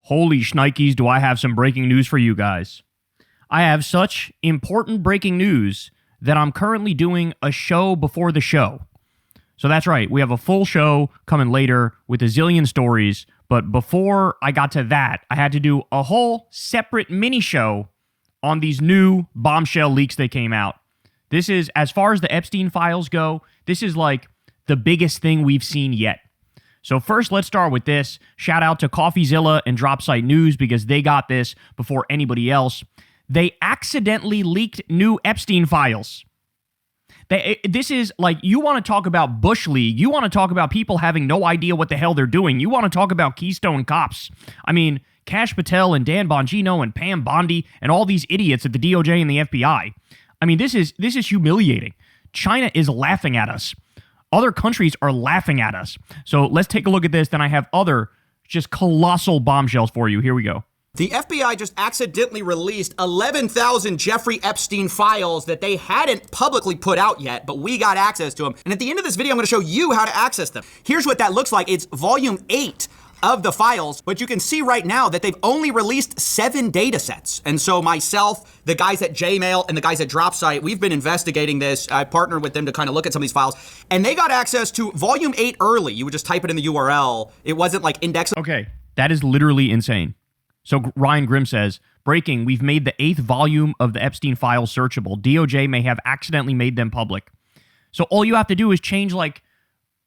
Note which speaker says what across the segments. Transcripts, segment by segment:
Speaker 1: Holy shnikes, do I have some breaking news for you guys. I have such important breaking news that I'm currently doing a show before the show. So that's right, we have a full show coming later with a zillion stories, but before I got to that, I had to do a whole separate mini show on these new bombshell leaks that came out. This is, as far as the Epstein files go, this is like the biggest thing we've seen yet. So first, let's start with this. Shout out to CoffeeZilla and Dropsite News because they got this before anybody else. They accidentally leaked new Epstein files. This is like, you want to talk about Bush League. You want to talk about people having no idea what the hell they're doing. You want to talk about Keystone Cops. I mean, Kash Patel and Dan Bongino and Pam Bondi and all these idiots at the DOJ and the FBI. I mean, this is humiliating. China is laughing at us. Other countries are laughing at us. So let's take a look at this. Then I have other just colossal bombshells for you. Here we go.
Speaker 2: The FBI just accidentally released 11,000 Jeffrey Epstein files that they hadn't publicly put out yet, but we got access to them. And at the end of this video, I'm going to show you how to access them. Here's what that looks like. It's volume 8 of the files, but you can see right now that they've only released 7 data sets. And so myself, the guys at Jmail, and the guys at Dropsite, we've been investigating this. I partnered with them to kind of look at some of these files, and they got access to volume 8 early. You would just type it in the URL. It wasn't like indexed.
Speaker 1: Okay, that is literally insane. So Ryan Grimm says, breaking, we've made the 8th volume of the Epstein files searchable. DOJ may have accidentally made them public. So all you have to do is change like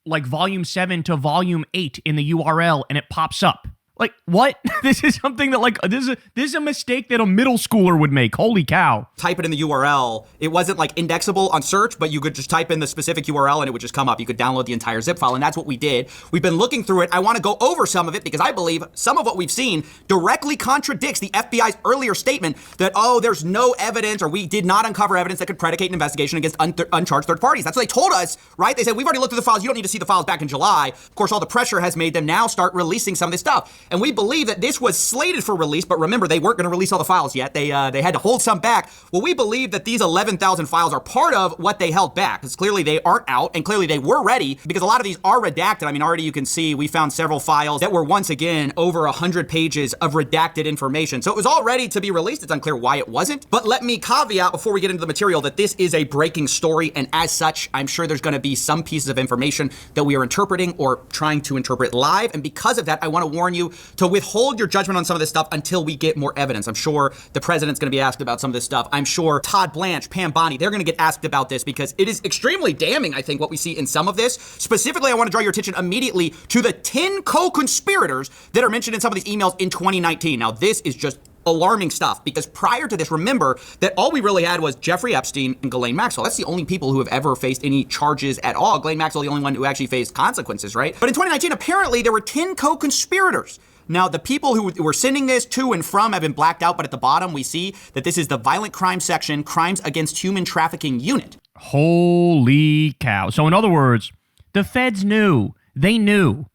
Speaker 1: volume 7 to volume 8 in the URL and it pops up. Like, what? This is something that this is a mistake that a middle schooler would make. Holy cow.
Speaker 2: Type it in the URL. It wasn't like indexable on search, but you could just type in the specific URL and it would just come up. You could download the entire zip file, and that's what we did. We've been looking through it. I want to go over some of it because I believe some of what we've seen directly contradicts the FBI's earlier statement that, there's no evidence, or we did not uncover evidence that could predicate an investigation against uncharged third parties. That's what they told us, right? They said, we've already looked through the files. You don't need to see the files back in July. Of course, all the pressure has made them now start releasing some of this stuff. And we believe that this was slated for release, but remember, they weren't going to release all the files yet. They had to hold some back. Well, we believe that these 11,000 files are part of what they held back, because clearly they aren't out, and clearly they were ready, because a lot of these are redacted. I mean, already you can see we found several files that were, once again, over 100 pages of redacted information. So it was all ready to be released. It's unclear why it wasn't. But let me caveat before we get into the material that this is a breaking story, and as such, I'm sure there's going to be some pieces of information that we are interpreting or trying to interpret live. And because of that, I want to warn you to withhold your judgment on some of this stuff until we get more evidence. I'm sure the president's going to be asked about some of this stuff. I'm sure Todd Blanche, Pam Bondi, they're going to get asked about this because it is extremely damning, I think, what we see in some of this. Specifically, I want to draw your attention immediately to the 10 co-conspirators that are mentioned in some of these emails in 2019. Now, this is just alarming stuff, because prior to this, remember that all we really had was Jeffrey Epstein and Ghislaine Maxwell. That's the only people who have ever faced any charges at all. Ghislaine Maxwell, the only one who actually faced consequences, right? But in 2019, apparently there were 10 co-conspirators. Now, the people who were sending this to and from have been blacked out, but at the bottom we see that this is the Violent Crime Section, Crimes Against Human Trafficking Unit.
Speaker 1: Holy cow. So in other words, the feds knew. They knew.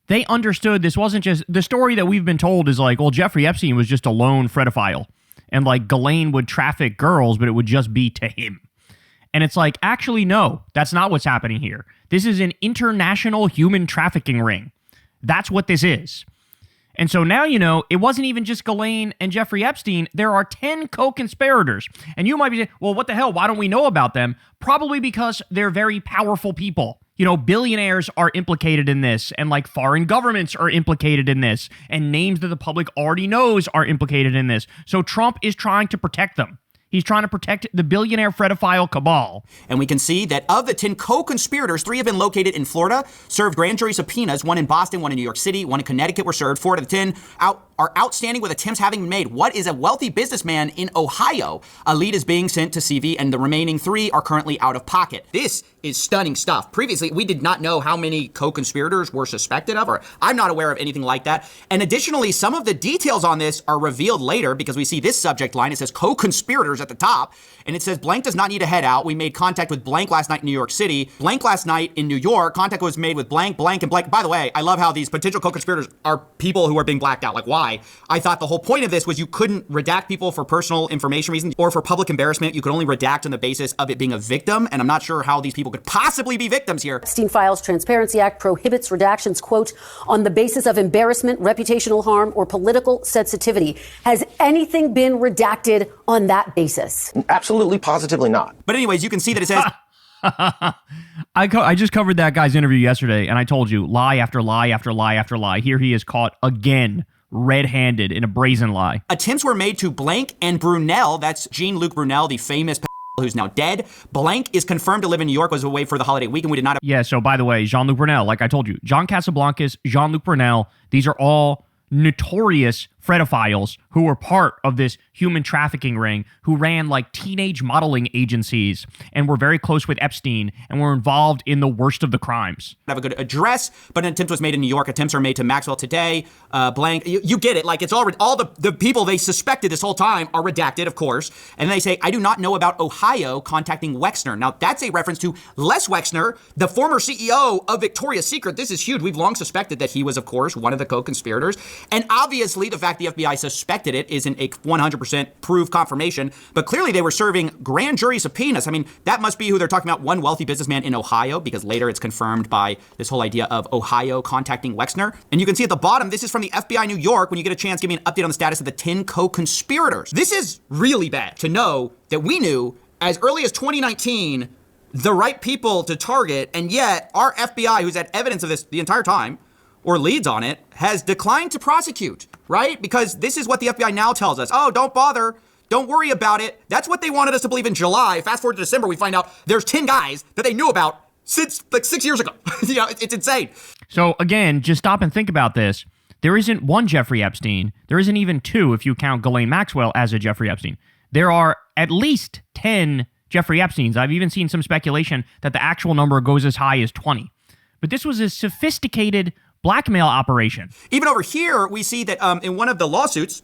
Speaker 1: They understood this wasn't just... The story that we've been told is like, well, Jeffrey Epstein was just a lone pedophile, and like Ghislaine would traffic girls, but it would just be to him. And it's like, actually, no, that's not what's happening here. This is an international human trafficking ring. That's what this is. And so now, you know, it wasn't even just Ghislaine and Jeffrey Epstein. There are 10 co-conspirators. And you might be saying, well, what the hell? Why don't we know about them? Probably because they're very powerful people. You know, billionaires are implicated in this, and like foreign governments are implicated in this, and names that the public already knows are implicated in this. So Trump is trying to protect them. He's trying to protect the billionaire pedophile cabal.
Speaker 2: And we can see that of the 10 co-conspirators, 3 have been located in Florida, served grand jury subpoenas. 1 in Boston, 1 in New York City, 1 in Connecticut were served. 4 out of the 10 are outstanding with attempts having been made. What is a wealthy businessman in Ohio? A lead is being sent to CV, and the remaining 3 are currently out of pocket. This is stunning stuff. Previously, we did not know how many co-conspirators were suspected of, or I'm not aware of anything like that. And additionally, some of the details on this are revealed later, because we see this subject line. It says co-conspirators at the top, and it says blank does not need to head out. We made contact with blank last night in New York City, blank last night in New York. Contact was made with blank, blank, and blank. By the way, I love how these potential co-conspirators are people who are being blacked out. Like, why? why I thought the whole point of this was you couldn't redact people for personal information reasons or for public embarrassment. You could only redact on the basis of it being a victim. And I'm not sure how these people could possibly be victims here.
Speaker 3: Epstein Files Transparency Act prohibits redactions, quote, on the basis of embarrassment, reputational harm, or political sensitivity. Has anything been redacted on that basis?
Speaker 4: Absolutely, positively not.
Speaker 2: But anyways, you can see that it says...
Speaker 1: I just covered that guy's interview yesterday, and I told you, lie after lie after lie after lie. Here he is caught again, red-handed in a brazen lie.
Speaker 2: Attempts were made to Blank and Brunel. That's Jean-Luc Brunel, the famous who's now dead. Blank is confirmed to live in New York, was away for the holiday weekend. We did not have...
Speaker 1: Yeah, so by the way, Jean-Luc Brunel, like I told you, John Casablancas, Jean-Luc Brunel, these are all notorious fredophiles who were part of this human trafficking ring, who ran like teenage modeling agencies and were very close with Epstein and were involved in the worst of the crimes.
Speaker 2: Have a good address, but an attempt was made in New York. Attempts are made to Maxwell today. Blank, you get it. Like it's all the people they suspected this whole time are redacted, of course. And they say, I do not know about Ohio contacting Wexner. Now that's a reference to Les Wexner, the former CEO of Victoria's Secret. This is huge. We've long suspected that he was, of course, one of the co-conspirators. And obviously the fact the FBI suspected it isn't a 100% proof confirmation, but clearly they were serving grand jury subpoenas. I mean, that must be who they're talking about, one wealthy businessman in Ohio, because later it's confirmed by this whole idea of Ohio contacting Wexner. And you can see at the bottom, this is from the FBI New York. When you get a chance, give me an update on the status of the 10 co-conspirators. This is really bad to know that we knew as early as 2019 the right people to target, and yet our FBI, who's had evidence of this the entire time, or leads on it, has declined to prosecute, right? Because this is what the FBI now tells us. Oh, don't bother. Don't worry about it. That's what they wanted us to believe in July. Fast forward to December, we find out there's 10 guys that they knew about since like 6 years ago. You know, it's insane.
Speaker 1: So again, just stop and think about this. There isn't one Jeffrey Epstein. There isn't even two if you count Ghislaine Maxwell as a Jeffrey Epstein. There are at least 10 Jeffrey Epsteins. I've even seen some speculation that the actual number goes as high as 20. But this was a sophisticated blackmail operation.
Speaker 2: Even over here, we see that in one of the lawsuits,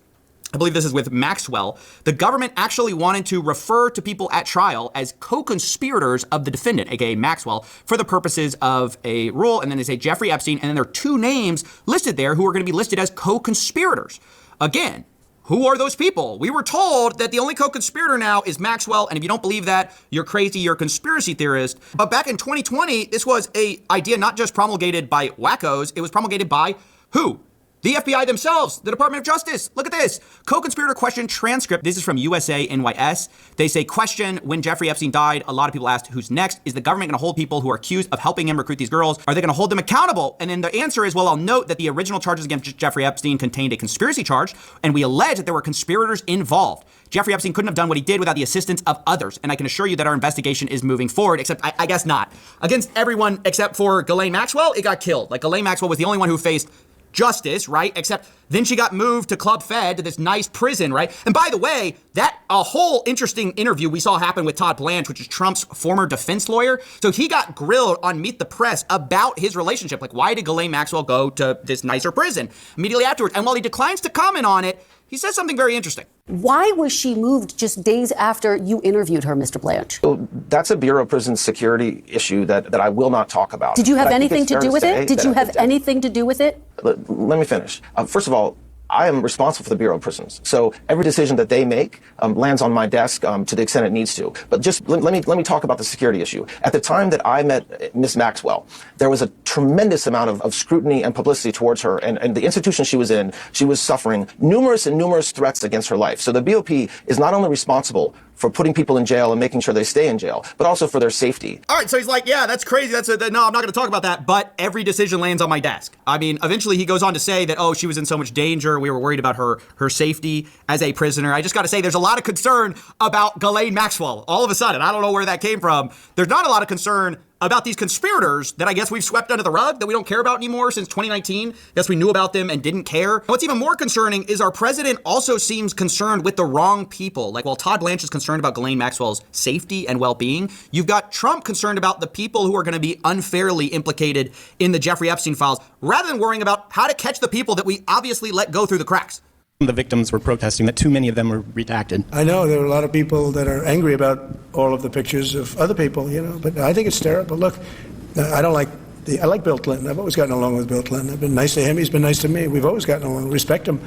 Speaker 2: I believe this is with Maxwell, the government actually wanted to refer to people at trial as co-conspirators of the defendant, aka Maxwell, for the purposes of a rule. And then they say Jeffrey Epstein, and then there are two names listed there who are going to be listed as co-conspirators. Again, who are those people? We were told that the only co-conspirator now is Maxwell, and if you don't believe that, you're crazy, you're a conspiracy theorist. But back in 2020, this was an idea not just promulgated by wackos, it was promulgated by who? The FBI themselves, the Department of Justice. Look at this. Co-conspirator question transcript. This is from USA NYS. They say, question, when Jeffrey Epstein died, a lot of people asked, who's next? Is the government going to hold people who are accused of helping him recruit these girls? Are they going to hold them accountable? And then the answer is, well, I'll note that the original charges against Jeffrey Epstein contained a conspiracy charge, and we allege that there were conspirators involved. Jeffrey Epstein couldn't have done what he did without the assistance of others. And I can assure you that our investigation is moving forward, except I guess not. Against everyone except for Ghislaine Maxwell, it got killed. Like Ghislaine Maxwell was the only one who faced justice, right? Except then she got moved to Club Fed, to this nice prison, right? And by the way, that a whole interesting interview we saw happen with Todd Blanche, which is Trump's former defense lawyer. So he got grilled on Meet the Press about his relationship. Like, why did Ghislaine Maxwell go to this nicer prison immediately afterwards? And while he declines to comment on it, he says something very interesting.
Speaker 3: Why was she moved just days after you interviewed her, Mr. Blanche?
Speaker 4: So that's a Bureau of Prison security issue that I will not talk about.
Speaker 3: Did you have anything to do with it? Did you have anything to do with it?
Speaker 4: Let me finish. First of all, I am responsible for the Bureau of Prisons. So every decision that they make lands on my desk to the extent it needs to. But just let me talk about the security issue. At the time that I met Ms. Maxwell, there was a tremendous amount of scrutiny and publicity towards her. And the institution she was in, she was suffering numerous threats against her life. So the BOP is not only responsible for putting people in jail and making sure they stay in jail, but also for their safety.
Speaker 2: All right, so he's like, yeah, that's crazy. No, I'm not going to talk about that, but every decision lands on my desk. I mean, eventually he goes on to say that, oh, she was in so much danger. We were worried about her safety as a prisoner. I just got to say, there's a lot of concern about Ghislaine Maxwell. All of a sudden, I don't know where that came from. There's not a lot of concern about these conspirators that I guess we've swept under the rug, that we don't care about anymore since 2019. Yes, we knew about them and didn't care. What's even more concerning is our president also seems concerned with the wrong people. Like, while Todd Blanche is concerned about Ghislaine Maxwell's safety and well-being, you've got Trump concerned about the people who are going to be unfairly implicated in the Jeffrey Epstein files, rather than worrying about how to catch the people that we obviously let go through the cracks.
Speaker 5: The victims were protesting that too many of them were redacted.
Speaker 6: I know there are a lot of people that are angry about all of the pictures of other people, but I think it's terrible. Look, I like Bill Clinton. I've always gotten along with Bill Clinton. I've been nice to him. He's been nice to me. We've always gotten along. Respect him.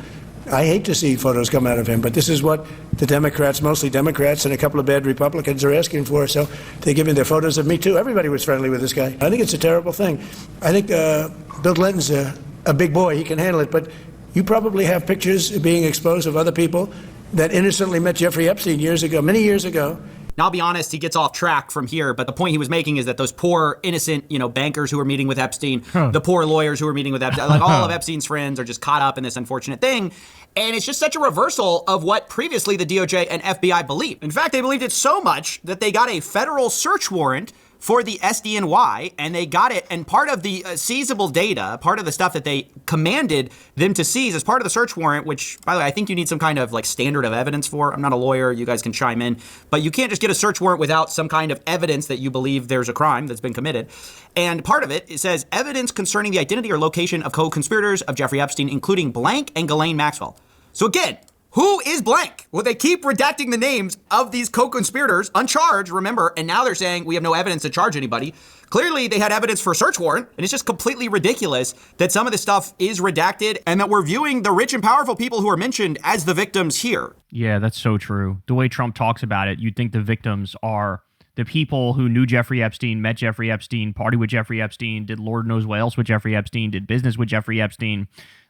Speaker 6: I hate to see photos come out of him, but this is what the Democrats, mostly Democrats, and a couple of bad Republicans are asking for. So they're giving their photos of me, too. Everybody was friendly with this guy. I think it's a terrible thing. I think Bill Clinton's a big boy. He can handle it. But you probably have pictures being exposed of other people that innocently met Jeffrey Epstein years ago, many years ago.
Speaker 2: Now, I'll be honest, he gets off track from here, but the point he was making is that those poor, innocent, bankers who were meeting with Epstein, the poor lawyers who were meeting with Epstein, like all of Epstein's friends are just caught up in this unfortunate thing. And it's just such a reversal of what previously the DOJ and FBI believed. In fact, they believed it so much that they got a federal search warrant for the SDNY, and they got it, and part of the seizable data, part of the stuff that they commanded them to seize as part of the search warrant, which, by the way, I think you need some kind of standard of evidence for. I'm not a lawyer, you guys can chime in, but you can't just get a search warrant without some kind of evidence that you believe there's a crime that's been committed. And part of it says evidence concerning the identity or location of co-conspirators of Jeffrey Epstein, including blank and Ghislaine Maxwell. So again, who is blank? Well, they keep redacting the names of these co-conspirators, uncharged, remember, and now they're saying we have no evidence to charge anybody. Clearly, they had evidence for a search warrant, and it's just completely ridiculous that some of this stuff is redacted and that we're viewing the rich and powerful people who are mentioned as the victims here.
Speaker 1: Yeah, that's so true. The way Trump talks about it, you'd think the victims are the people who knew Jeffrey Epstein, met Jeffrey Epstein, partied with Jeffrey Epstein, did Lord knows what else with Jeffrey Epstein, did business with Jeffrey Epstein,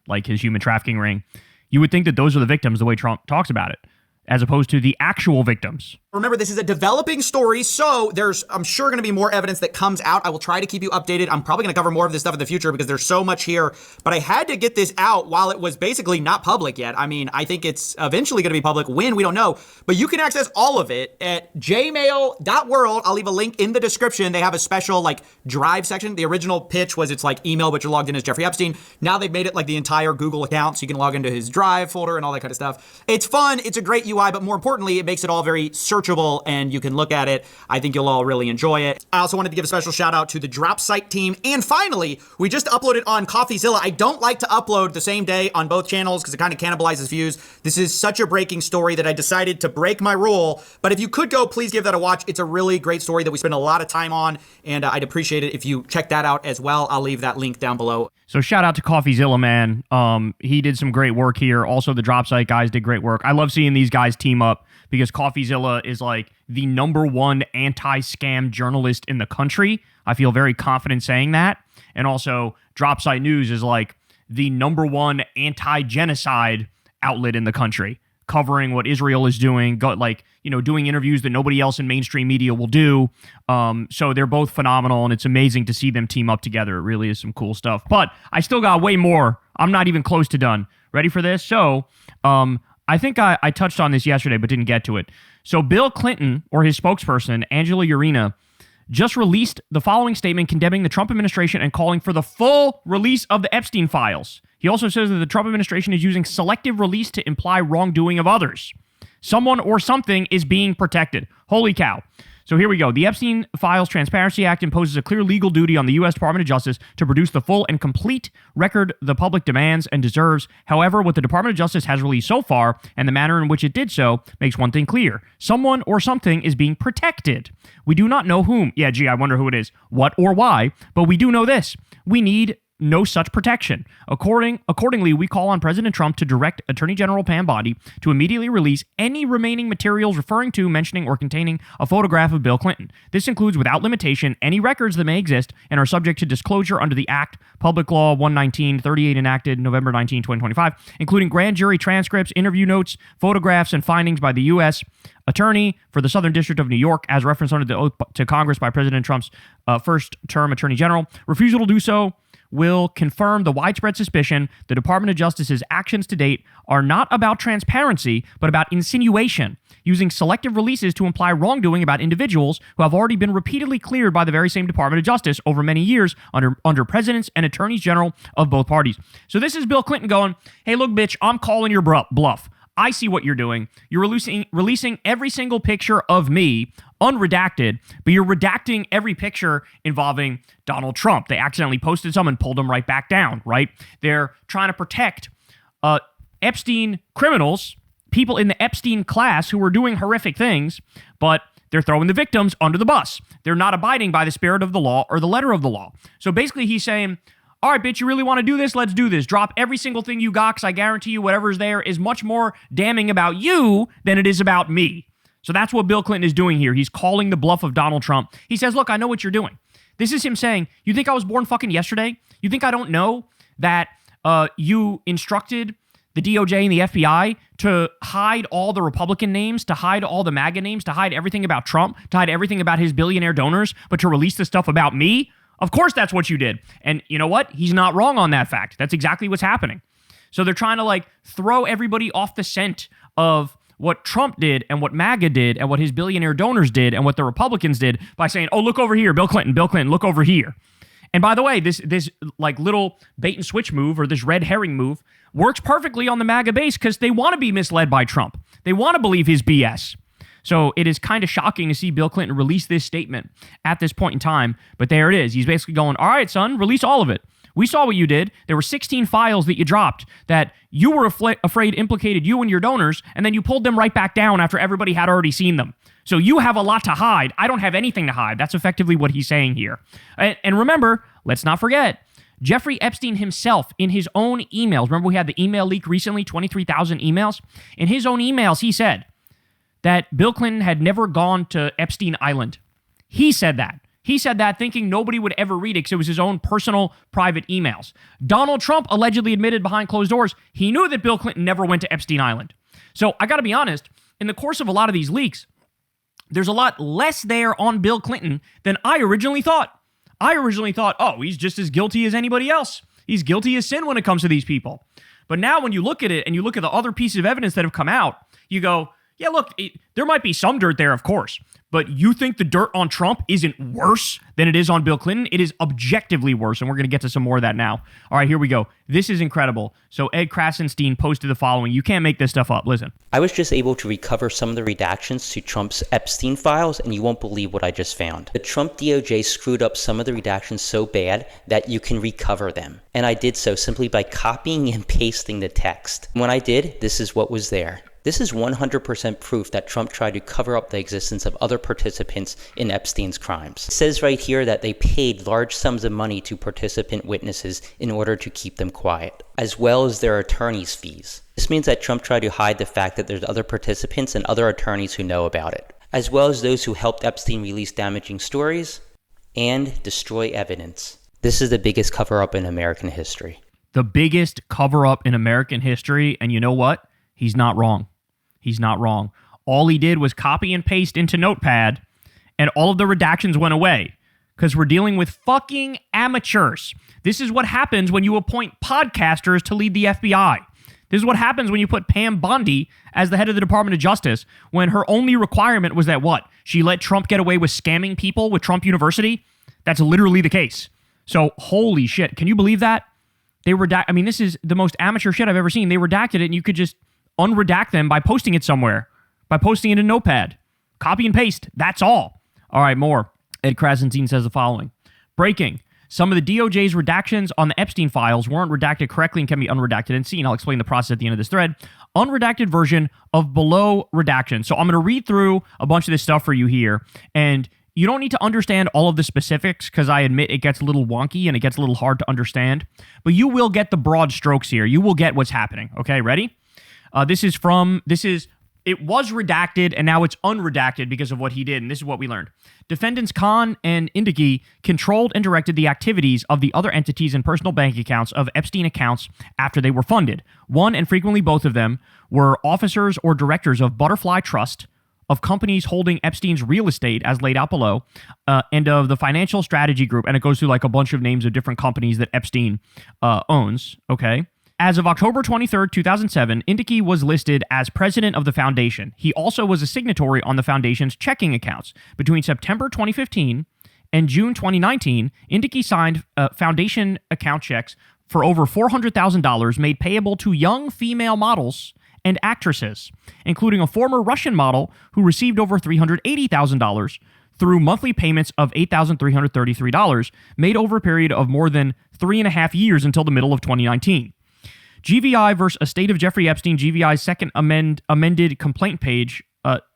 Speaker 1: like his human trafficking ring. You would think that those are the victims the way Trump talks about it, as opposed to the actual victims.
Speaker 2: Remember, this is a developing story, so there's, I'm sure, going to be more evidence that comes out. I will try to keep you updated. I'm probably going to cover more of this stuff in the future because there's so much here. But I had to get this out while it was basically not public yet. I mean, I think it's eventually going to be public. When, we don't know. But you can access all of it at jmail.world. I'll leave a link in the description. They have a special, drive section. The original pitch was it's email, but you're logged in as Jeffrey Epstein. Now they've made it the entire Google account, so you can log into his drive folder and all that kind of stuff. It's fun. It's a great UI, but more importantly, it makes it all very searchable, and you can look at it. I think you'll all really enjoy it. I also wanted to give a special shout out to the Drop Site team. And finally, we just uploaded on CoffeeZilla. I don't like to upload the same day on both channels because it kind of cannibalizes views. This is such a breaking story that I decided to break my rule. But if you could go, please give that a watch. It's a really great story that we spend a lot of time on, and I'd appreciate it if you check that out as well. I'll leave that link down below.
Speaker 1: So shout out to CoffeeZilla, man. He did some great work here. Also, the Drop Site guys did great work. I love seeing these guys team up because CoffeeZilla is the #1 anti-scam journalist in the country. I feel very confident saying that. And also, Drop Site News is the #1 anti-genocide outlet in the country, covering what Israel is doing, doing interviews that nobody else in mainstream media will do. So they're both phenomenal, and it's amazing to see them team up together. It really is some cool stuff. But I still got way more. I'm not even close to done. Ready for this? So, I think I touched on this yesterday, but didn't get to it. So Bill Clinton, or his spokesperson, Angela Urena, just released the following statement condemning the Trump administration and calling for the full release of the Epstein files. He also says that the Trump administration is using selective release to imply wrongdoing of others. Someone or something is being protected. Holy cow. So here we go. The Epstein Files Transparency Act imposes a clear legal duty on the U.S. Department of Justice to produce the full and complete record the public demands and deserves. However, what the Department of Justice has released so far, and the manner in which it did so, makes one thing clear. Someone or something is being protected. We do not know whom. Yeah, gee, I wonder who it is, what or why, but we do know this. We need no such protection. Accordingly, we call on President Trump to direct Attorney General Pam Bondi to immediately release any remaining materials referring to, mentioning, or containing a photograph of Bill Clinton. This includes, without limitation, any records that may exist and are subject to disclosure under the Act, Public Law 119-38 enacted November 19, 2025, including grand jury transcripts, interview notes, photographs, and findings by the U.S. Attorney for the Southern District of New York, as referenced under the oath to Congress by President Trump's first-term Attorney General. Refusal to do so will confirm the widespread suspicion the Department of Justice's actions to date are not about transparency, but about insinuation, using selective releases to imply wrongdoing about individuals who have already been repeatedly cleared by the very same Department of Justice over many years under presidents and attorneys general of both parties. So this is Bill Clinton going, hey, look, bitch, I'm calling your bluff. I see what you're doing. You're releasing every single picture of me, unredacted, but you're redacting every picture involving Donald Trump. They accidentally posted some and pulled them right back down, right? They're trying to protect Epstein criminals, people in the Epstein class who were doing horrific things, but they're throwing the victims under the bus. They're not abiding by the spirit of the law or the letter of the law. So basically he's saying, All right, bitch, you really want to do this? Let's do this. Drop every single thing you got, because I guarantee you whatever's there is much more damning about you than it is about me. So that's what Bill Clinton is doing here. He's calling the bluff of Donald Trump. He says, look, I know what you're doing. This is him saying, you think I was born fucking yesterday? You think I don't know that you instructed the DOJ and the FBI to hide all the Republican names, to hide all the MAGA names, to hide everything about Trump, to hide everything about his billionaire donors, but to release the stuff about me? Of course that's what you did. And you know what? He's not wrong on that fact. That's exactly what's happening. So they're trying to like throw everybody off the scent of what Trump did and what MAGA did and what his billionaire donors did and what the Republicans did by saying, oh, look over here, Bill Clinton, look over here. And by the way, this like little bait and switch move or this red herring move works perfectly on the MAGA base because they want to be misled by Trump. They want to believe his BS. So it is kind of shocking to see Bill Clinton release this statement at this point in time. But there it is. He's basically going, all right, son, release all of it. We saw what you did. There were 16 files that you dropped that you were afraid implicated you and your donors, and then you pulled them right back down after everybody had already seen them. So you have a lot to hide. I don't have anything to hide. That's effectively what he's saying here. And remember, let's not forget, Jeffrey Epstein himself, in his own emails, remember we had the email leak recently, 23,000 emails? In his own emails, he said that Bill Clinton had never gone to Epstein Island. He said that. He said that thinking nobody would ever read it because it was his own personal private emails. Donald Trump allegedly admitted behind closed doors he knew that Bill Clinton never went to Epstein Island. So I got to be honest, in the course of a lot of these leaks, there's a lot less there on Bill Clinton than I originally thought. I originally thought, oh, he's just as guilty as anybody else. He's guilty as sin when it comes to these people. But now when you look at it and you look at the other pieces of evidence that have come out, you go, yeah, look, there might be some dirt there, of course, but you think the dirt on Trump isn't worse than it is on Bill Clinton? It is objectively worse, and we're going to get to some more of that now. All right, here we go. This is incredible. So Ed Krasenstein posted the following. You can't make this stuff up. Listen.
Speaker 7: I was just able to recover some of the redactions to Trump's Epstein files, and you won't believe what I just found. The Trump DOJ screwed up some of the redactions so bad that you can recover them. And I did so simply by copying and pasting the text. When I did, this is what was there. This is 100% proof that Trump tried to cover up the existence of other participants in Epstein's crimes. It says right here that they paid large sums of money to participant witnesses in order to keep them quiet, as well as their attorney's fees. This means that Trump tried to hide the fact that there's other participants and other attorneys who know about it, as well as those who helped Epstein release damaging stories and destroy evidence. This is the biggest cover-up in American history.
Speaker 1: The biggest cover-up in American history, and you know what? He's not wrong. He's not wrong. All he did was copy and paste into Notepad, and all of the redactions went away because we're dealing with fucking amateurs. This is what happens when you appoint podcasters to lead the FBI. This is what happens when you put Pam Bondi as the head of the Department of Justice when her only requirement was that what? She let Trump get away with scamming people with Trump University? That's literally the case. So, holy shit. Can you believe that? They I mean, this is the most amateur shit I've ever seen. They redacted it, and you could just unredact them by posting it somewhere, by posting it in Notepad. Copy and paste. That's all. All right, more. Ed Krasenstein says the following. Breaking. Some of the DOJ's redactions on the Epstein files weren't redacted correctly and can be unredacted and seen. I'll explain the process at the end of this thread. Unredacted version of below redaction. So I'm going to read through a bunch of this stuff for you here, and you don't need to understand all of the specifics because I admit it gets a little wonky and it gets a little hard to understand, but you will get the broad strokes here. You will get what's happening. Okay, ready? It was redacted and now it's unredacted because of what he did. And this is what we learned. Defendants Khan and Indiki controlled and directed the activities of the other entities and personal bank accounts of Epstein accounts after they were funded. One, and frequently both of them, were officers or directors of Butterfly Trust, of companies holding Epstein's real estate as laid out below, and of the Financial Strategy Group. And it goes through like a bunch of names of different companies that Epstein owns. Okay. As of October 23rd, 2007, Indiki was listed as president of the foundation. He also was a signatory on the foundation's checking accounts. Between September 2015 and June 2019, Indiki signed foundation account checks for over $400,000 made payable to young female models and actresses, including a former Russian model who received over $380,000 through monthly payments of $8,333 made over a period of more than 3.5 years until the middle of 2019. GVI versus Estate of Jeffrey Epstein, GVI's second amended complaint page.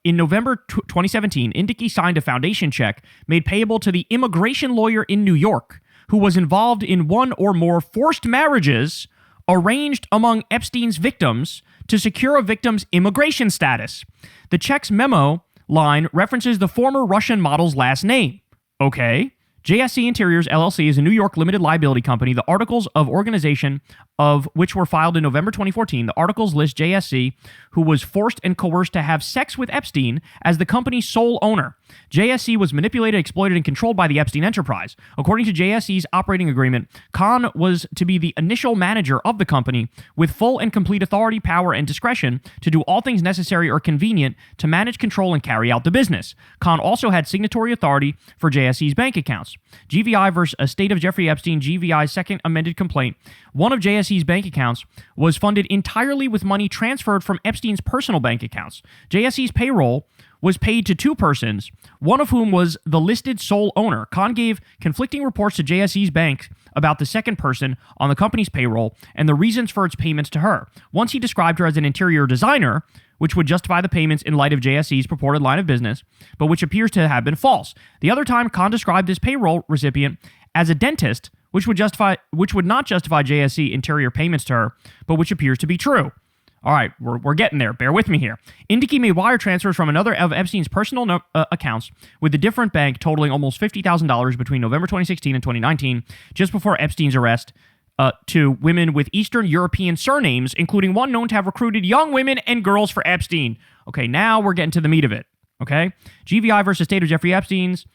Speaker 1: In November 2017, Indiki signed a foundation check made payable to the immigration lawyer in New York who was involved in one or more forced marriages arranged among Epstein's victims to secure a victim's immigration status. The check's memo line references the former Russian model's last name. Okay. JSC Interiors LLC is a New York limited liability company. The articles of organization of which were filed in November 2014. The articles list JSC, who was forced and coerced to have sex with Epstein, as the company's sole owner. JSC was manipulated, exploited, and controlled by the Epstein enterprise. According to JSC's operating agreement, Khan was to be the initial manager of the company with full and complete authority, power, and discretion to do all things necessary or convenient to manage, control, and carry out the business. Khan also had signatory authority for JSC's bank accounts. GVI versus Estate of Jeffrey Epstein, GVI's second amended complaint. One of JSC's bank accounts was funded entirely with money transferred from Epstein's personal bank accounts. JSC's payroll was paid to two persons, one of whom was the listed sole owner. Khan gave conflicting reports to JSC's bank about the second person on the company's payroll and the reasons for its payments to her. Once he described her as an interior designer, which would justify the payments in light of JSC's purported line of business, but which appears to have been false. The other time, Khan described this payroll recipient as a dentist, which would not justify JSC interior payments to her, but which appears to be true. All right, we're getting there. Bear with me here. Indicate made wire transfers from another of Epstein's personal accounts with a different bank totaling almost $50,000 between November 2016 and 2019, just before Epstein's arrest, to women with Eastern European surnames, including one known to have recruited young women and girls for Epstein. Okay, now we're getting to the meat of it. Okay? GVI versus Estate of Jeffrey Epstein's,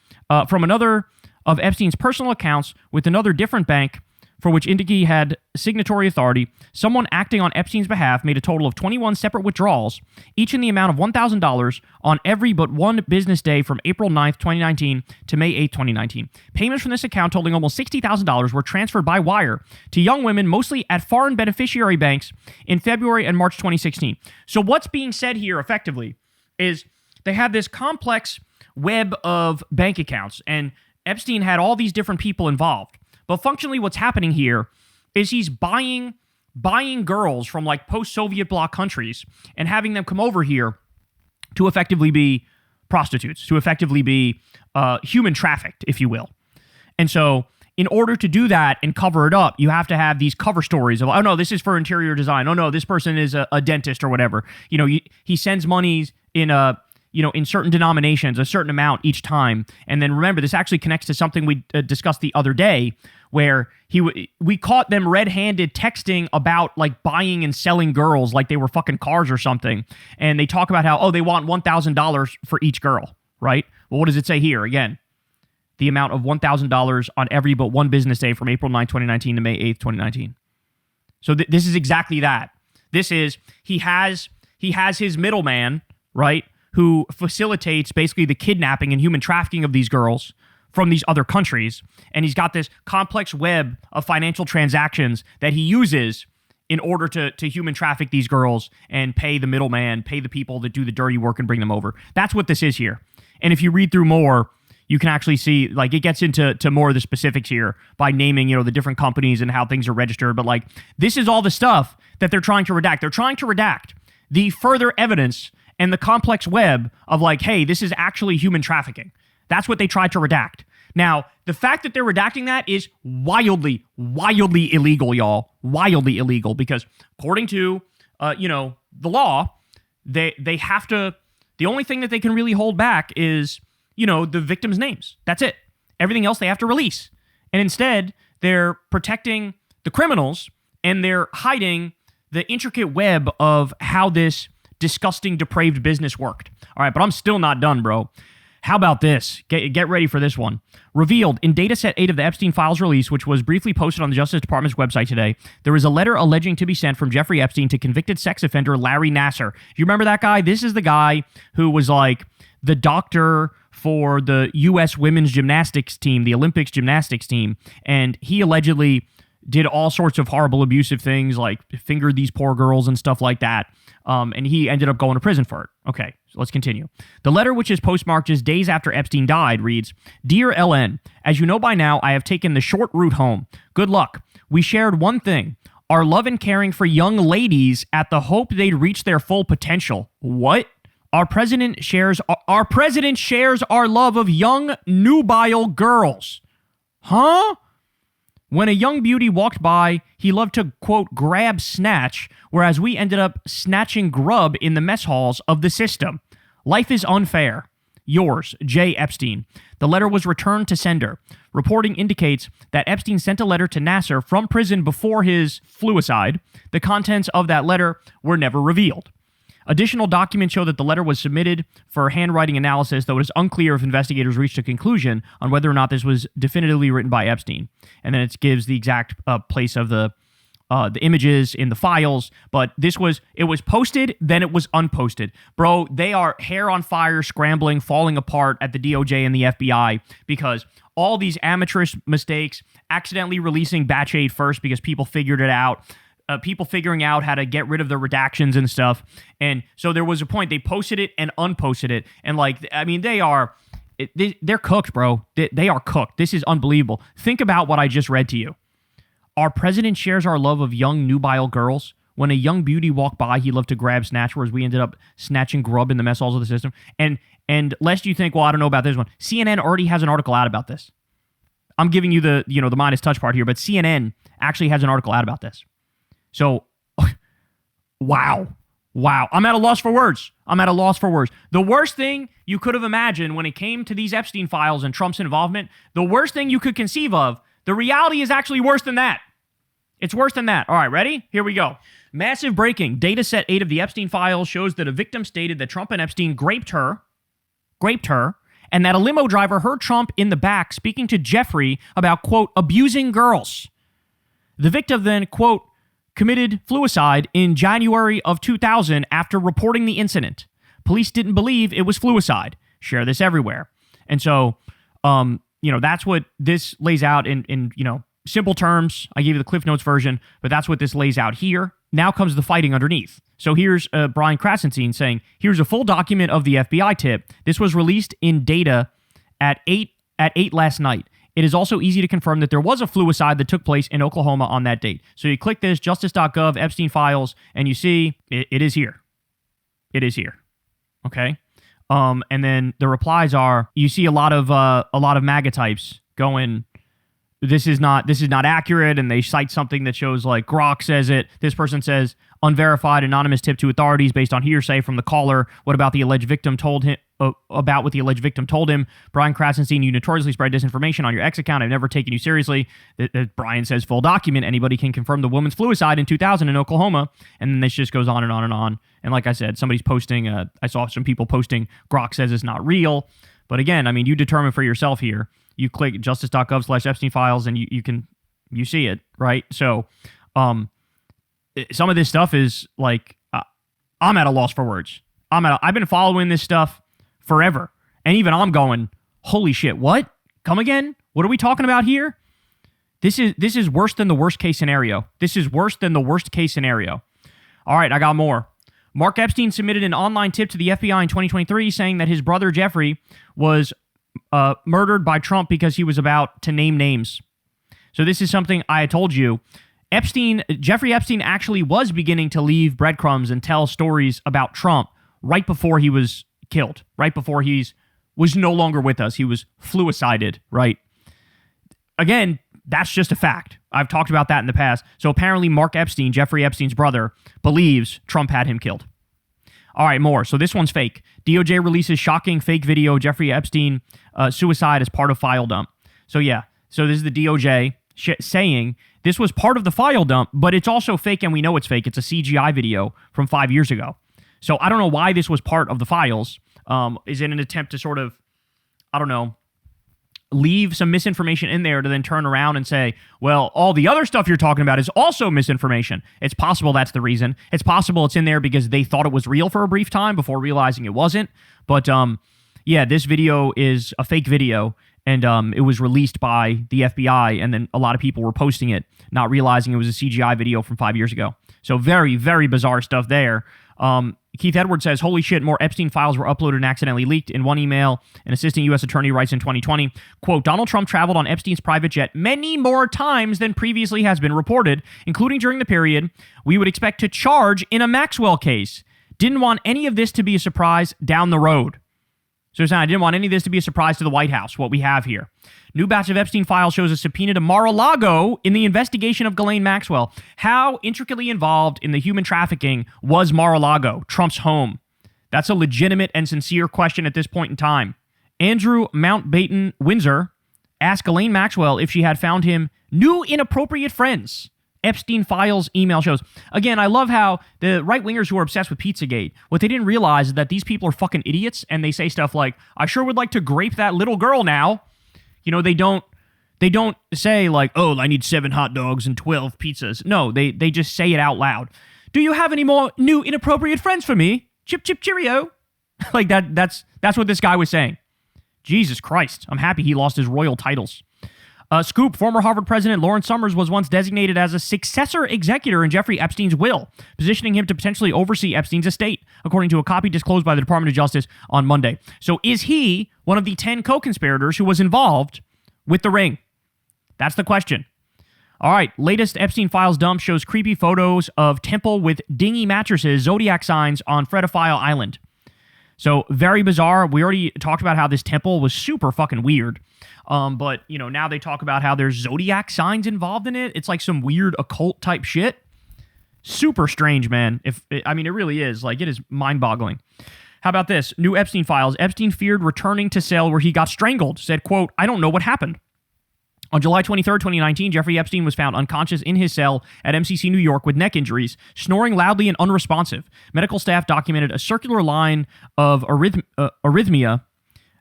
Speaker 1: from another of Epstein's personal accounts with another different bank, for which Indiki had signatory authority, someone acting on Epstein's behalf made a total of 21 separate withdrawals, each in the amount of $1,000 on every but one business day from April 9th, 2019 to May 8th, 2019. Payments from this account totaling almost $60,000 were transferred by wire to young women, mostly at foreign beneficiary banks, in February and March 2016. So what's being said here, effectively, is they have this complex web of bank accounts, and Epstein had all these different people involved. But functionally, what's happening here is he's buying girls from like post-Soviet bloc countries and having them come over here to effectively be prostitutes, to effectively be human trafficked, if you will. And so in order to do that and cover it up, you have to have these cover stories of, oh no, this is for interior design. Oh no, this person is a dentist or whatever. You know, he sends monies in in certain denominations, a certain amount each time. And then remember, this actually connects to something we discussed the other day, where we caught them red-handed texting about like buying and selling girls like they were fucking cars or something. And they talk about how, they want $1,000 for each girl, right? Well, what does it say here? Again, the amount of $1,000 on every but one business day from April 9, 2019 to May 8th, 2019. So this is exactly that. This is, he has his middleman, right, who facilitates basically the kidnapping and human trafficking of these girls from these other countries. And he's got this complex web of financial transactions that he uses in order to human traffic these girls and pay the middleman, pay the people that do the dirty work and bring them over. That's what this is here. And if you read through more, you can actually see, like, it gets into more of the specifics here by naming, the different companies and how things are registered. But, like, this is all the stuff that they're trying to redact. They're trying to redact the further evidence and the complex web of, like, hey, this is actually human trafficking. That's what they tried to redact. Now, the fact that they're redacting that is wildly, wildly illegal, y'all. Wildly illegal, because according to, the law, they have to, the only thing that they can really hold back is, the victims' names. That's it. Everything else they have to release. And instead, they're protecting the criminals, and they're hiding the intricate web of how this disgusting, depraved business worked. All right, but I'm still not done, bro. How about this? Get ready for this one. Revealed in Dataset 8 of the Epstein Files release, which was briefly posted on the Justice Department's website today, there is a letter alleging to be sent from Jeffrey Epstein to convicted sex offender Larry Nassar. You remember that guy? This is the guy who was like the doctor for the U.S. women's gymnastics team, the Olympics gymnastics team, and he allegedly did all sorts of horrible abusive things, like fingered these poor girls and stuff like that. And he ended up going to prison for it. Okay, so let's continue. The letter, which is postmarked just days after Epstein died, reads, Dear LN, as you know by now, I have taken the short route home. Good luck. We shared one thing, our love and caring for young ladies at the hope they'd reach their full potential. What? Our president shares our love of young, nubile girls. Huh? When a young beauty walked by, he loved to, quote, grab snatch, whereas we ended up snatching grub in the mess halls of the system. Life is unfair. Yours, J. Epstein. The letter was returned to sender. Reporting indicates that Epstein sent a letter to Nassar from prison before his fluicide. The contents of that letter were never revealed. Additional documents show that the letter was submitted for handwriting analysis, though it is unclear if investigators reached a conclusion on whether or not this was definitively written by Epstein. And then it gives the exact place of the images in the files, but it was posted, then it was unposted. Bro, they are hair on fire, scrambling, falling apart at the DOJ and the FBI because all these amateurish mistakes, accidentally releasing batch 8 first because people figured it out, people figuring out how to get rid of the redactions and stuff. And so there was a point they posted it and unposted it. And like, I mean, they're cooked, bro. They are cooked. This is unbelievable. Think about what I just read to you. Our president shares our love of young, nubile girls. When a young beauty walked by, he loved to grab snatch, whereas we ended up snatching grub in the mess halls of the system. And lest you think, well, I don't know about this one, CNN already has an article out about this. I'm giving you the Midas touch part here, but CNN actually has an article out about this. So, wow. I'm at a loss for words. The worst thing you could have imagined when it came to these Epstein files and Trump's involvement, the worst thing you could conceive of, the reality is actually worse than that. It's worse than that. All right, ready? Here we go. Massive breaking. Data set 8 of the Epstein files shows that a victim stated that Trump and Epstein raped her, and that a limo driver heard Trump in the back speaking to Jeffrey about, quote, abusing girls. The victim then, quote, committed fluicide in January of 2000 after reporting the incident. Police didn't believe it was fluicide. Share this everywhere. And so, that's what this lays out in simple terms. I gave you the Cliff Notes version, but that's what this lays out here. Now comes the fighting underneath. So here's Brian Krasenstein saying, here's a full document of the FBI tip. This was released in data at 8 last night. It is also easy to confirm that there was a fluicide that took place in Oklahoma on that date. So you click this, justice.gov, Epstein files, and you see it is here. It is here. Okay? And then the replies are, you see a lot of MAGA types going, this is not accurate, and they cite something that shows like Grok says it. This person says unverified anonymous tip to authorities based on hearsay from the caller. What about the alleged victim told him about what the alleged victim told him? Brian Krasenstein, you notoriously spread disinformation on your X account. I've never taken you seriously. Brian says full document. Anybody can confirm the woman's fluicide in 2000 in Oklahoma. And then this just goes on and on and on. And like I said, somebody's posting. I saw some people posting. Grok says it's not real. But again, I mean, you determine for yourself here. You click justice.gov/Epstein files and you see it, right? So some of this stuff is like, I'm at a loss for words. I've been following this stuff forever. And even I'm going, holy shit, what? Come again? What are we talking about here? This is worse than the worst case scenario. All right, I got more. Mark Epstein submitted an online tip to the FBI in 2023 saying that his brother Jeffrey was murdered by Trump because he was about to name names. So this is something I had told you. Jeffrey Epstein actually was beginning to leave breadcrumbs and tell stories about Trump right before he was killed, right before he was no longer with us. He was fluicided, right? Again, that's just a fact. I've talked about that in the past. So apparently Mark Epstein, Jeffrey Epstein's brother, believes Trump had him killed. All right, more. So this one's fake. DOJ releases shocking fake video of Jeffrey Epstein suicide as part of file dump. So yeah, so this is the DOJ saying this was part of the file dump, but it's also fake, and we know it's fake. It's a CGI video from 5 years ago. So I don't know why this was part of the files. Is it an attempt to sort of, I don't know, leave some misinformation in there to then turn around and say, well, all the other stuff you're talking about is also misinformation. It's possible that's the reason. It's possible it's in there because they thought it was real for a brief time before realizing it wasn't. But yeah, this video is a fake video, and it was released by the FBI, and then a lot of people were posting it, not realizing it was a CGI video from 5 years ago. So very, very bizarre stuff there. Keith Edwards says, holy shit, more Epstein files were uploaded and accidentally leaked. In one email, an assistant U.S. attorney writes in 2020, quote, Donald Trump traveled on Epstein's private jet many more times than previously has been reported, including during the period we would expect to charge in a Maxwell case. Didn't want any of this to be a surprise down the road. So I didn't want any of this to be a surprise to the White House, what we have here. New batch of Epstein files shows a subpoena to Mar-a-Lago in the investigation of Ghislaine Maxwell. How intricately involved in the human trafficking was Mar-a-Lago, Trump's home? That's a legitimate and sincere question at this point in time. Andrew Mountbatten Windsor asked Ghislaine Maxwell if she had found him new inappropriate friends. Epstein files email shows. Again, I love how the right-wingers who are obsessed with Pizzagate, what they didn't realize is that these people are fucking idiots, and they say stuff like, I sure would like to grape that little girl now. You know, they don't say like, oh, I need 7 hot dogs and 12 pizzas. No, they just say it out loud. Do you have any more new inappropriate friends for me? Chip, chip, cheerio. Like that's what this guy was saying. Jesus Christ. I'm happy he lost his royal titles. Scoop, former Harvard president Lawrence Summers was once designated as a successor executor in Jeffrey Epstein's will, positioning him to potentially oversee Epstein's estate, according to a copy disclosed by the Department of Justice on Monday. So is he one of the 10 co-conspirators who was involved with the ring? That's the question. All right, latest Epstein files dump shows creepy photos of temple with dingy mattresses, zodiac signs on Fredophile Island. So very bizarre. We already talked about how this temple was super fucking weird. But, you know, now they talk about how there's zodiac signs involved in it. It's like some weird occult type shit. Super strange, man. It really is. Like, it is mind-boggling. How about this? New Epstein files. Epstein feared returning to cell where he got strangled. Said, quote, I don't know what happened. On July 23rd, 2019, Jeffrey Epstein was found unconscious in his cell at MCC New York with neck injuries, snoring loudly and unresponsive. Medical staff documented a circular line of arrhythmia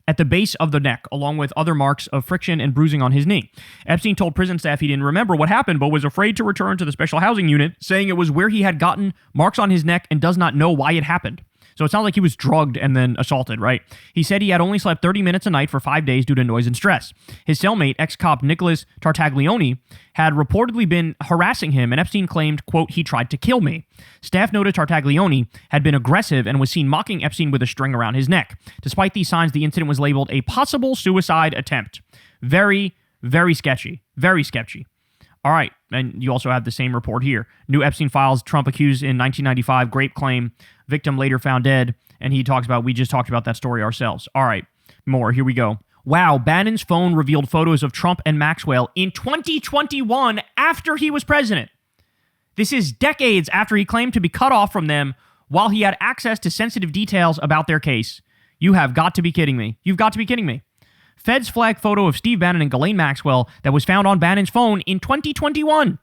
Speaker 1: at the base of the neck, along with other marks of friction and bruising on his knee. Epstein told prison staff he didn't remember what happened, but was afraid to return to the special housing unit, saying it was where he had gotten marks on his neck and does not know why it happened. So it sounds like he was drugged and then assaulted, right? He said he had only slept 30 minutes a night for 5 days due to noise and stress. His cellmate, ex-cop Nicholas Tartaglione, had reportedly been harassing him, and Epstein claimed, quote, he tried to kill me. Staff noted Tartaglione had been aggressive and was seen mocking Epstein with a string around his neck. Despite these signs, the incident was labeled a possible suicide attempt. Very, very sketchy. Very sketchy. All right, and you also have the same report here. New Epstein files, Trump accused in 1995, grape claim, victim later found dead, and he talks about, we just talked about that story ourselves. All right, more, here we go. Wow, Bannon's phone revealed photos of Trump and Maxwell in 2021 after he was president. This is decades after he claimed to be cut off from them while he had access to sensitive details about their case. You have got to be kidding me. You've got to be kidding me. Feds flag photo of Steve Bannon and Ghislaine Maxwell that was found on Bannon's phone in 2021.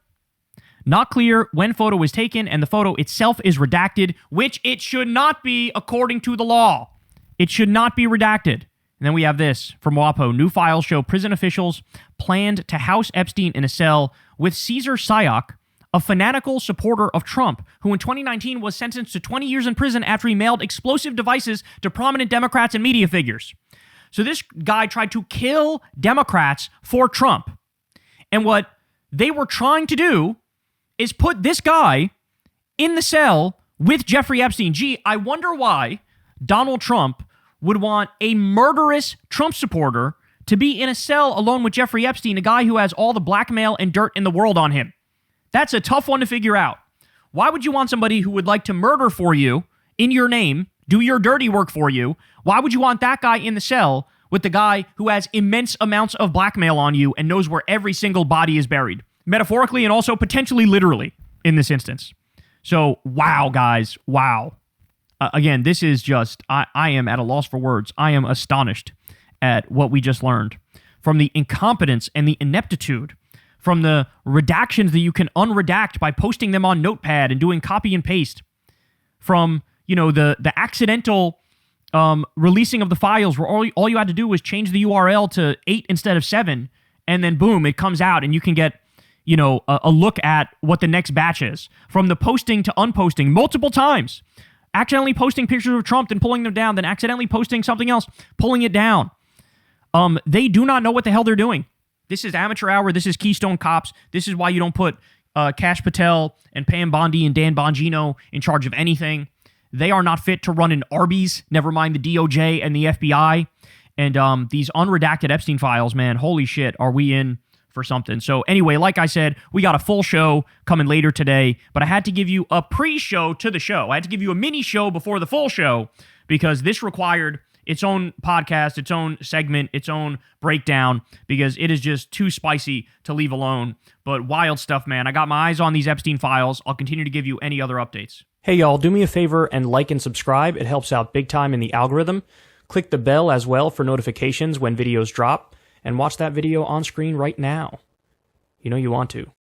Speaker 1: Not clear when photo was taken, and the photo itself is redacted, which it should not be according to the law. It should not be redacted. And then we have this from WAPO. New files show prison officials planned to house Epstein in a cell with Caesar Sayoc, a fanatical supporter of Trump, who in 2019 was sentenced to 20 years in prison after he mailed explosive devices to prominent Democrats and media figures. So this guy tried to kill Democrats for Trump. And what they were trying to do is put this guy in the cell with Jeffrey Epstein. Gee, I wonder why Donald Trump would want a murderous Trump supporter to be in a cell alone with Jeffrey Epstein, a guy who has all the blackmail and dirt in the world on him. That's a tough one to figure out. Why would you want somebody who would like to murder for you in your name, do your dirty work for you? Why would you want that guy in the cell with the guy who has immense amounts of blackmail on you and knows where every single body is buried? Metaphorically and also potentially literally in this instance. So, wow, guys, wow. Again, this is just, I am at a loss for words. I am astonished at what we just learned. From the incompetence and the ineptitude, from the redactions that you can unredact by posting them on Notepad and doing copy and paste, from, you know, the accidental releasing of the files where all you had to do was change the URL to 8 instead of 7, and then boom, it comes out and you can get, you know, a look at what the next batch is. From the posting to unposting multiple times. Accidentally posting pictures of Trump and pulling them down, then accidentally posting something else, pulling it down. They do not know what the hell they're doing. This is amateur hour. This is Keystone Cops. This is why you don't put Kash Patel and Pam Bondi and Dan Bongino in charge of anything. They are not fit to run an Arby's, never mind the DOJ and the FBI. And these unredacted Epstein files, man, holy shit, are we in for something. So anyway, like I said, we got a full show coming later today, but I had to give you a pre-show to the show. I had to give you a mini show before the full show because this required its own podcast, its own segment, its own breakdown, because it is just too spicy to leave alone. But wild stuff, man. I got my eyes on these Epstein files. I'll continue to give you any other updates. Hey, y'all, do me a favor and like and subscribe. It helps out big time in the algorithm. Click the bell as well for notifications when videos drop, and watch that video on screen right now. You know you want to.